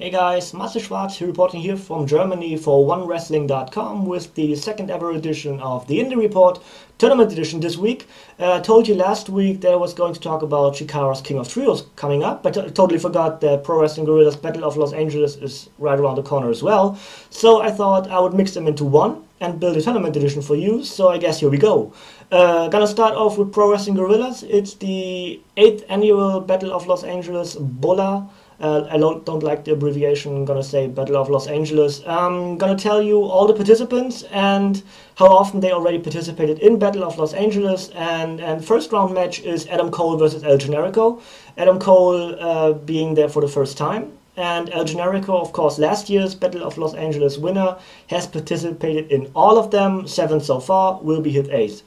Hey guys, Matze'S here reporting here from Germany for OneWrestling.com with the second ever edition of the Indy Report, Tournament Edition this week. I told you last week that I was going to talk about Chikara's King of Trios coming up, but I totally forgot that Pro Wrestling Guerrilla's Battle of Los Angeles is right around the corner as well. So I thought I would mix them into one and build a Tournament Edition for you, so I guess here we go. Gonna start off with Pro Wrestling Guerrillas. It's the 8th annual Battle of Los Angeles BOLA. I don't like the abbreviation. I'm gonna say Battle of Los Angeles. I'm gonna tell you all the participants and how often they already participated in Battle of Los Angeles. And first round match is Adam Cole versus El Generico. Adam Cole being there for the first time. And El Generico, of course, last year's Battle of Los Angeles winner, has participated in all of them, 7 so far, will be his 8th.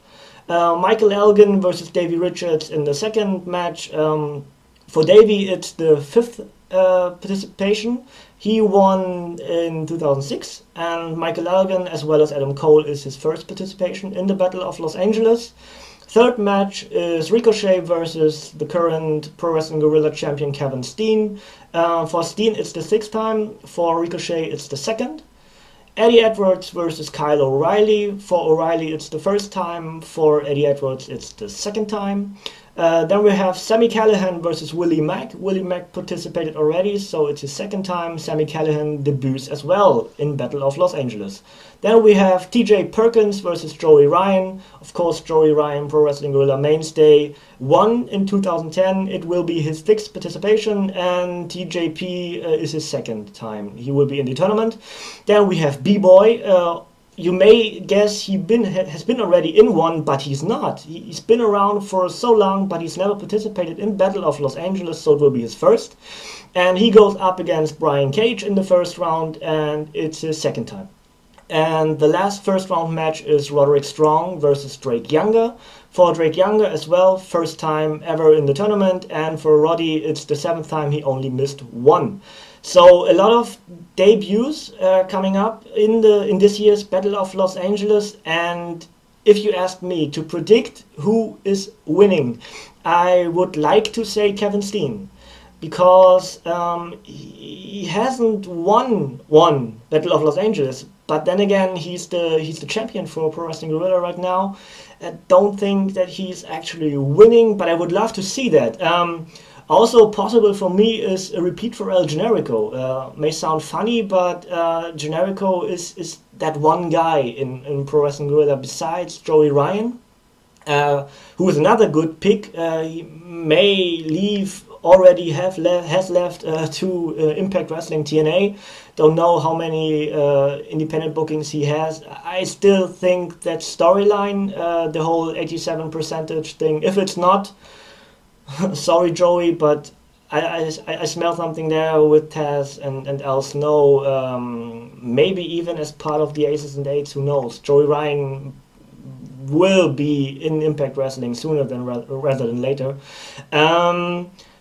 Michael Elgin versus Davey Richards in the second match. For Davey, it's the 5th participation. He won in 2006, and Michael Elgin, as well as Adam Cole, is his first participation in the Battle of Los Angeles. Third match is Ricochet versus the current Pro Wrestling Guerrilla champion Kevin Steen. For Steen, it's the 6th time. For Ricochet, it's the 2nd. Eddie Edwards versus Kyle O'Reilly. For O'Reilly, it's the 1st time. For Eddie Edwards, it's the 2nd time. Then we have Sami Callihan versus Willie Mack. Willie Mack participated already, so it's his 2nd time. Sami Callihan debuts as well in Battle of Los Angeles. Then we have TJ Perkins versus Joey Ryan. Of course, Joey Ryan, Pro Wrestling Guerrilla mainstay, won in 2010. It will be his 6th participation, and TJP is his 2nd time. He will be in the tournament. Then we have B-Boy. You may guess he has been already in one, but he's not. He's been around for so long, but he's never participated in Battle of Los Angeles, so it will be his 1st. And he goes up against Brian Cage in the first round, and it's his 2nd time. And the last first round match is Roderick Strong versus Drake Younger. For Drake Younger as well, 1st time ever in the tournament, and for Roddy, it's the 7th time. He only missed 1. So a lot of debuts coming up in this year's Battle of Los Angeles, and if you ask me to predict who is winning, I would like to say Kevin Steen, because he hasn't won one Battle of Los Angeles, but then again he's the champion for Pro Wrestling Guerrilla right now. I don't think that he's actually winning, but I would love to see that. Also possible for me is a repeat for El Generico. May sound funny, but Generico is that one guy in Pro Wrestling Guerrilla besides Joey Ryan, who is another good pick. He may has left to Impact Wrestling TNA. Don't know how many independent bookings he has. I still think that storyline, the whole 87% thing, if it's not, sorry Joey, but I smell something there with Taz and Al Snow, maybe even as part of the Aces and Eights, who knows. Joey Ryan will be in Impact Wrestling sooner than rather than later.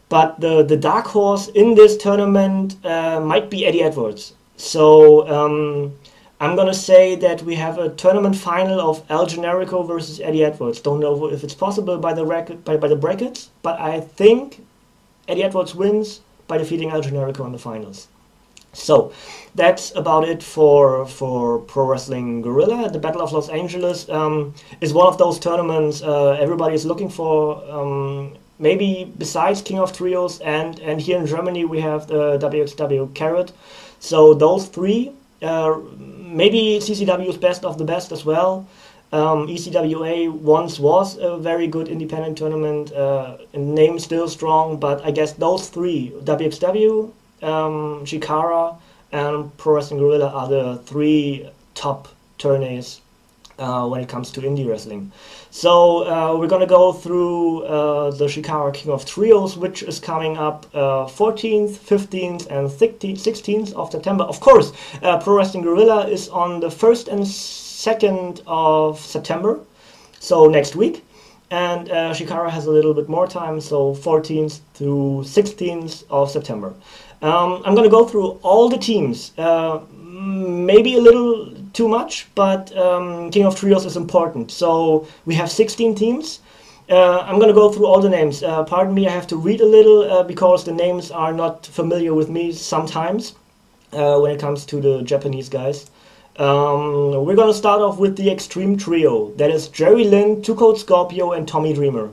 But the dark horse in this tournament might be Eddie Edwards. So I'm gonna say that we have a tournament final of El Generico versus Eddie Edwards. Don't know if it's possible by the brackets, but I think Eddie Edwards wins by defeating El Generico in the finals. So that's about it for Pro Wrestling Guerrilla. The Battle of Los Angeles is one of those tournaments everybody is looking for. Maybe besides King of Trios, and here in Germany we have the WXW Carrot. So those 3. Maybe CCW's best of the best as well. ECWA once was a very good independent tournament, name still strong, but I guess those 3, WXW, Chikara, and Pro Wrestling Guerrilla, are the 3 top tourneys when it comes to indie wrestling. So we're gonna go through the Chikara King of Trios, which is coming up 14th, 15th, and 16th of September. Of course, Pro Wrestling Guerrilla is on the 1st and 2nd of September, so next week. And Chikara has a little bit more time, so 14th to 16th of September. I'm gonna go through all the teams. Maybe a little too much, but King of Trios is important. So we have 16 teams. I'm going to go through all the names. Pardon me, I have to read a little because the names are not familiar with me sometimes. when it comes to the Japanese guys. We're gonna start off with the Extreme Trio. That is Jerry Lynn, Two Coat Scorpio, and Tommy Dreamer.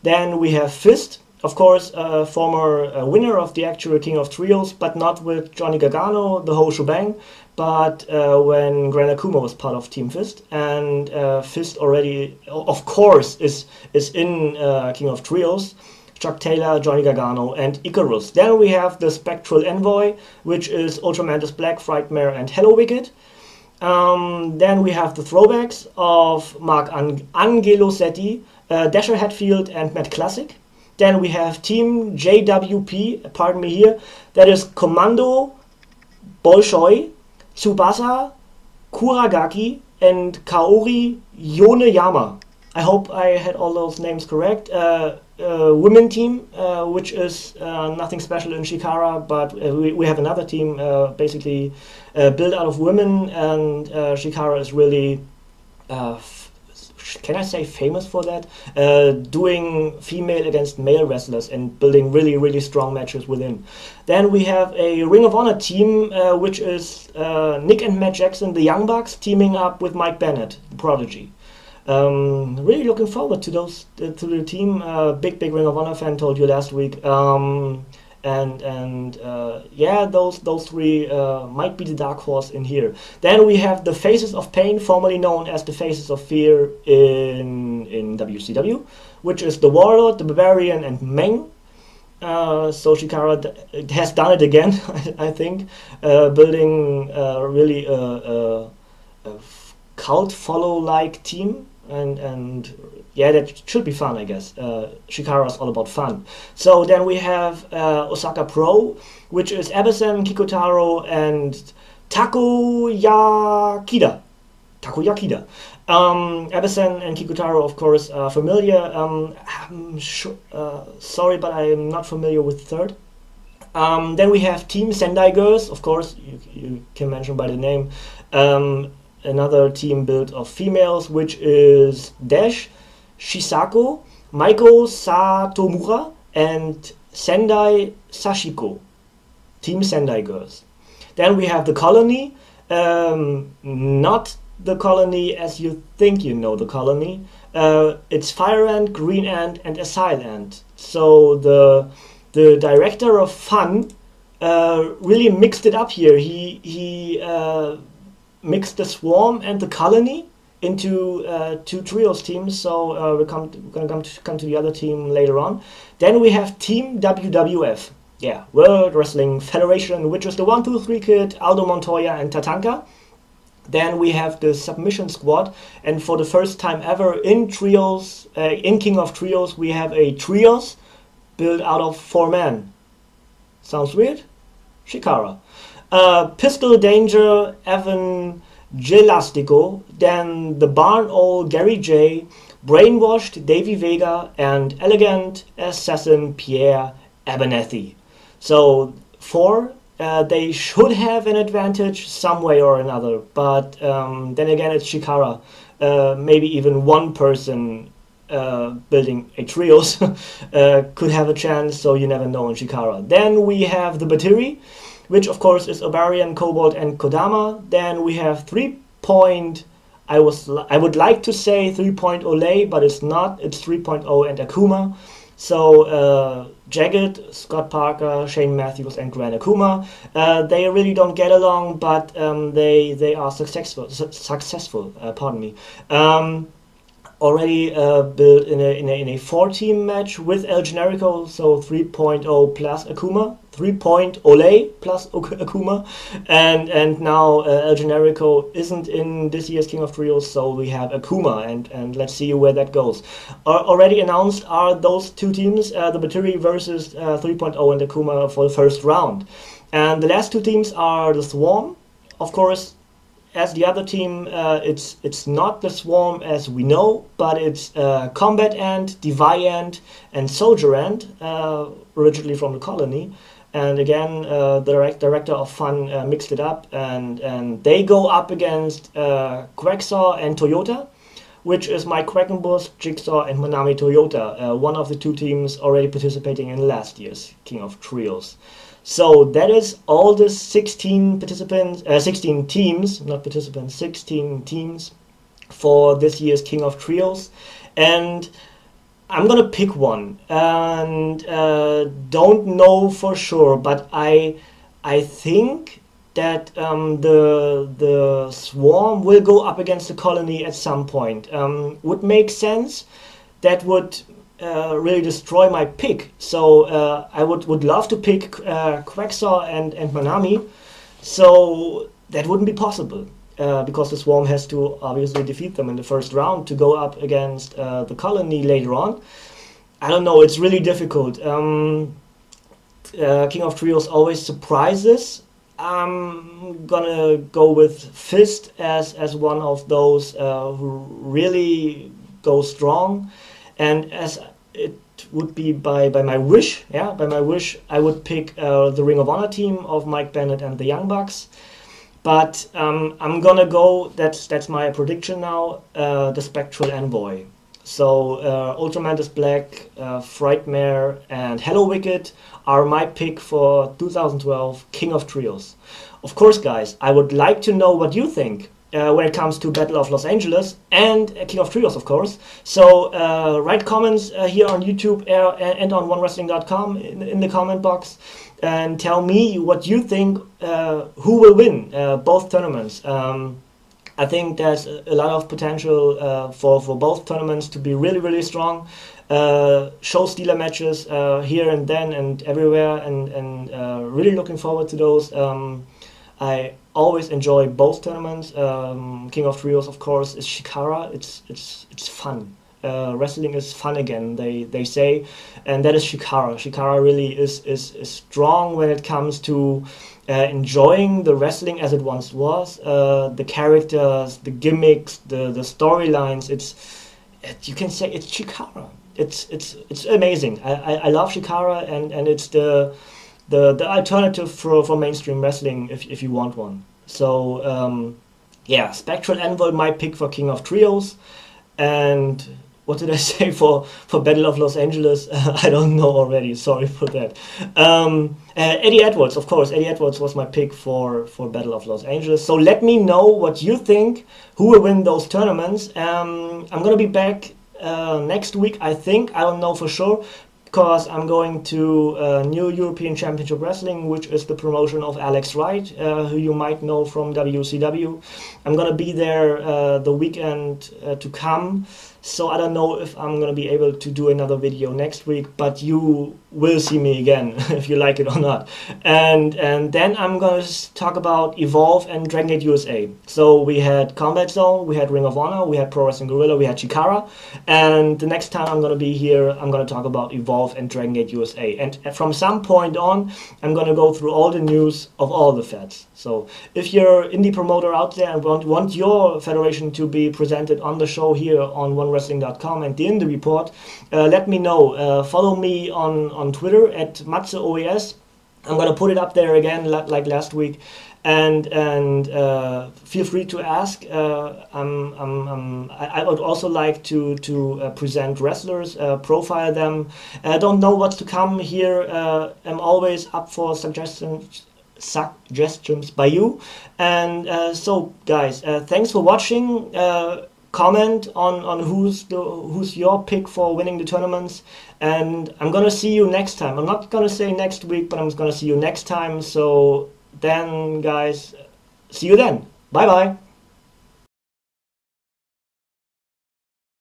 Then we have Fist, of course, former winner of the actual King of Trios, but not with Johnny Gargano, the whole shebang, but when Gran Akuma was part of Team Fist. And Fist already, of course, is in King of Trios. Chuck Taylor, Johnny Gargano, and Icarus. Then we have the Spectral Envoy, which is Ultramantis Black, Frightmare, and Hello Wicked. Then we have the Throwbacks of Mark Angelosetti, Dasher Hatfield, and Matt Classic. Then we have Team JWP, pardon me here, that is Commando, Bolshoi, Tsubasa, Kuragaki, and Kaori Yoneyama. I hope I had all those names correct. Women team, which is nothing special in Chikara, but we have another team basically built out of women, and Chikara is really, can I say famous for that? Doing female against male wrestlers and building really, really strong matches within. Then we have a Ring of Honor team, which is Nick and Matt Jackson, the Young Bucks, teaming up with Mike Bennett, the Prodigy. Really looking forward to those to the team. Big Ring of Honor fan, told you last week. Yeah, those three might be the dark horse in here. Then we have the Faces of Pain, formerly known as the Faces of Fear in WCW, which is the Warlord, the Barbarian, and Meng. So Chikara has done it again, I think, building really a cult follow-like team. And yeah, that should be fun, I guess. Chikara is all about fun. So then we have Osaka Pro, which is Abyssal, Kikotaro, and Takoyakida. Abyssal and Kikotaro, of course, are familiar. I'm sorry, but I'm not familiar with third. Then we have Team Sendai Girls, of course, you can mention by the name. Another team built of females, which is Dash, Shisako, Maiko Satomura, and Sendai Sashiko. Team Sendai Girls. Then we have the Colony, not the Colony as you think you know the Colony. It's Fire Ant, Green Ant, and Asile Ant. So the director of Fun really mixed it up here. He mixed the Swarm and the Colony into two trios teams, so we're going to come to the other team later on. Then we have Team WWF, yeah, World Wrestling Federation, which is the 1, 2, 3 Kid, Aldo Montoya, and Tatanka. Then we have the Submission Squad, and for the first time ever in trios, in King of Trios, we have a trios built out of 4 men. Sounds weird? Chikara. Pistol Danger, Evan Gelastico, then the Barn Owl Gary J, Brainwashed Davey Vega, and Elegant Assassin Pierre Abernethy. So 4, they should have an advantage some way or another, but then again it's Chikara. Maybe even one person building a trios could have a chance, so you never know in Chikara. Then we have the RATIRI, which of course is Obarian, Cobalt, and Kodama. Then we have 3-point, I would like to say 3-point Olay, but it's not, it's 3.0 and Akuma. So Jagged, Scott Parker, Shane Matthews, and Gran Akuma, they really don't get along, but they are successful, pardon me. Already built in a 4-team match with El Generico, so 3.0 plus Akuma, 3-point Olay plus Akuma, and now El Generico isn't in this year's King of Trios, so we have Akuma, and let's see where that goes. Already announced are those two teams, the RATIRI versus 3.0 and Akuma for the first round, and the last two teams are the Swarm, of course. As the other team, it's not the Swarm as we know, but it's Combat Ant, Deviant, and Soldier Ant, originally from the Colony. And again, the director of Fun mixed it up, and they go up against Quacksaw and Toyota, which is Mike Quackenbush, Jigsaw, and Manami Toyota, one of the two teams already participating in last year's King of Trios. So that is all the 16 participants, 16 teams, not participants, 16 teams for this year's King of Trios. And I'm gonna pick one, and don't know for sure, but I think that the Swarm will go up against the Colony at some point. Would make sense. That would really destroy my pick. So I would love to pick Quacksaw and Manami. So that wouldn't be possible. Because the Swarm has to obviously defeat them in the first round to go up against the Colony later on. I don't know, it's really difficult. King of Trios always surprises. I'm gonna go with Fist as one of those who really go strong. And as it would be by my wish, I would pick the Ring of Honor team of Mike Bennett and the Young Bucks. But I'm gonna go, that's my prediction now, the Spectral Envoy. So Ultramantis Black, Frightmare, and Hello Wicked are my pick for 2012 King of Trios. Of course, guys, I would like to know what you think when it comes to Battle of Los Angeles and King of Trios, of course. So write comments here on YouTube and on OneWrestling.com in the comment box, and tell me what you think, who will win both tournaments. I think there's a lot of potential for both tournaments to be really, really strong. Show stealer matches here and then and everywhere, and really looking forward to those. I always enjoy both tournaments. King of Trios, of course, is Chikara. It's fun. Wrestling is fun again, they say, and that is Chikara. Chikara really is strong when it comes to enjoying the wrestling as it once was. The characters, the gimmicks, the storylines. You can say it's Chikara. It's amazing. I love Chikara, and it's the alternative for mainstream wrestling if you want one. So yeah, Spectral Envoy my pick for King of Trios. And what did I say for Battle of Los Angeles? I don't know already. Sorry for that. Eddie Edwards, of course. Eddie Edwards was my pick for Battle of Los Angeles. So let me know what you think. Who will win those tournaments? I'm gonna be back next week. I think. I don't know for sure, because I'm going to New European Championship Wrestling, which is the promotion of Alex Wright, who you might know from WCW. I'm going to be there the weekend to come, so I don't know if I'm going to be able to do another video next week, but you will see me again, if you like it or not. And then I'm going to talk about Evolve and Dragon Gate USA. So we had Combat Zone, we had Ring of Honor, we had Pro Wrestling Guerrilla, we had Chikara, and the next time I'm going to be here, I'm going to talk about Evolve and Dragon Gate USA. And from some point on, I'm going to go through all the news of all the feds. So if you're an indie promoter out there and want your federation to be presented on the show here on OneWrestling.com and the Indie Report, let me know. Follow me on Twitter at Matze'S. I'm going to put it up there again like last week. And feel free to ask. I would also like to present wrestlers, profile them. I don't know what's to come here. I'm always up for suggestions by you. And so, guys, thanks for watching. Comment on who's your pick for winning the tournaments, and I'm gonna see you next time. I'm not gonna say next week, but I'm gonna see you next time. So then, guys, see you then. Bye bye.